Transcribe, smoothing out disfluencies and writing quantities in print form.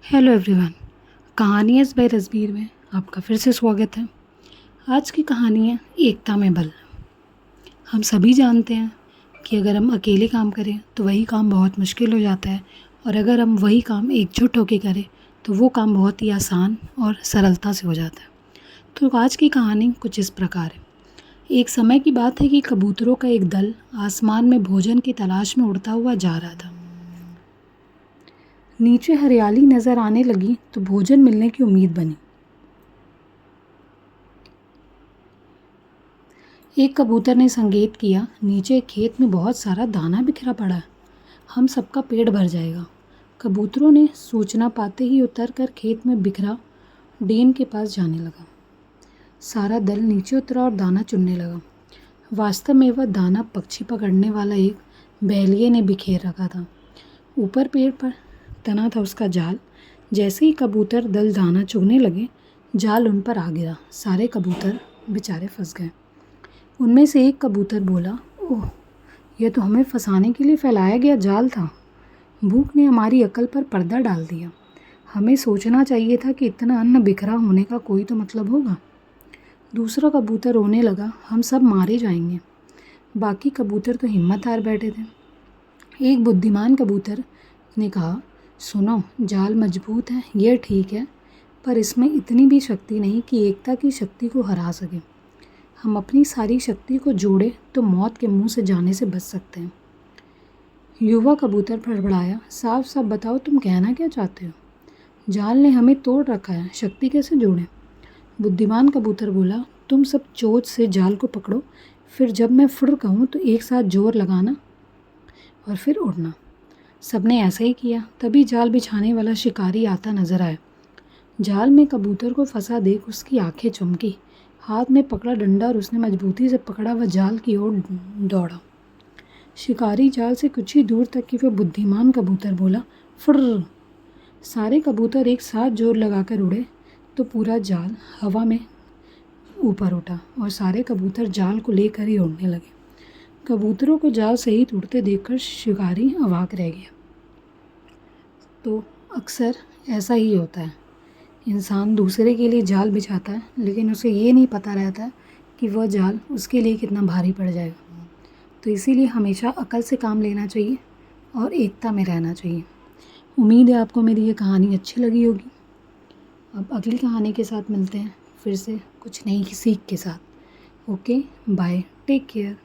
Hello everyone. कहानियाँ bye रसबीर में आपका फिर से स्वागत है। आज की कहानी है एकता में बल। हम सभी जानते हैं कि अगर हम अकेले काम करें तो वही काम बहुत मुश्किल हो जाता है, और अगर हम वही काम एकजुट होकर करें तो वो काम बहुत ही आसान और सरलता से हो जाता है। तो आज की कहानी कुछ इस प्रकार है। एक समय की बात है कि कबूतरों का एक दल आसमान में भोजन की तलाश में उड़ता हुआ जा रहा था। नीचे हरियाली नजर आने लगी तो भोजन मिलने की उम्मीद बनी। एक कबूतर ने संकेत किया, नीचे खेत में बहुत सारा दाना बिखरा पड़ा है, हम सबका पेट भर जाएगा। कबूतरों ने सूचना पाते ही उतरकर खेत में बिखरा डेन के पास जाने लगा। सारा दल नीचे उतरा और दाना चुनने लगा। वास्तव में वह दाना पक्षी पकड़ने वाला एक बैलिये ने बिखेर रखा था। ऊपर पेड़ पर तना था उसका जाल। जैसे ही कबूतर दल दाना चुगने लगे, जाल उन पर आ गिरा। सारे कबूतर बेचारे फंस गए। उनमें से एक कबूतर बोला, ओह, यह तो हमें फंसाने के लिए फैलाया गया जाल था। भूख ने हमारी अकल पर पर्दा डाल दिया। हमें सोचना चाहिए था कि इतना अन्न बिखरा होने का कोई तो मतलब होगा। दूसरा कबूतर रोने लगा, हम सब मारे जाएंगे। बाकी कबूतर तो हिम्मत हार बैठे थे। एक बुद्धिमान कबूतर ने कहा, सुनो, जाल मजबूत है, यह ठीक है, पर इसमें इतनी भी शक्ति नहीं कि एकता की शक्ति को हरा सके। हम अपनी सारी शक्ति को जोड़े तो मौत के मुंह से जाने से बच सकते हैं। युवा कबूतर फड़फड़ाया, साफ साफ बताओ, तुम कहना क्या चाहते हो? जाल ने हमें तोड़ रखा है, शक्ति कैसे जोड़ें? बुद्धिमान कबूतर बोला, तुम सब चोंच से जाल को पकड़ो, फिर जब मैं फुड़ कहूँ तो एक साथ जोर लगाना और फिर उड़ना। सबने ऐसा ही किया। तभी जाल बिछाने वाला शिकारी आता नजर आया। जाल में कबूतर को फंसा देख उसकी आंखें चमकी। हाथ में पकड़ा डंडा और उसने मजबूती से पकड़ा वह जाल की ओर दौड़ा। शिकारी जाल से कुछ ही दूर तक कि वह बुद्धिमान कबूतर बोला, फुर्र। सारे कबूतर एक साथ जोर लगाकर उड़े तो पूरा जाल हवा में ऊपर उठा और सारे कबूतर जाल को लेकर ही उड़ने लगे। कबूतरों को जाल सहित उड़ते देखकर शिकारी अवाक रह गया। तो अक्सर ऐसा ही होता है, इंसान दूसरे के लिए जाल बिछाता है, लेकिन उसे ये नहीं पता रहता है कि वह जाल उसके लिए कितना भारी पड़ जाएगा। तो इसीलिए हमेशा अकल से काम लेना चाहिए और एकता में रहना चाहिए। उम्मीद है आपको मेरी ये कहानी अच्छी लगी होगी। अब अगली कहानी के साथ मिलते हैं, फिर से कुछ नई सीख के साथ। Okay, bye, take care.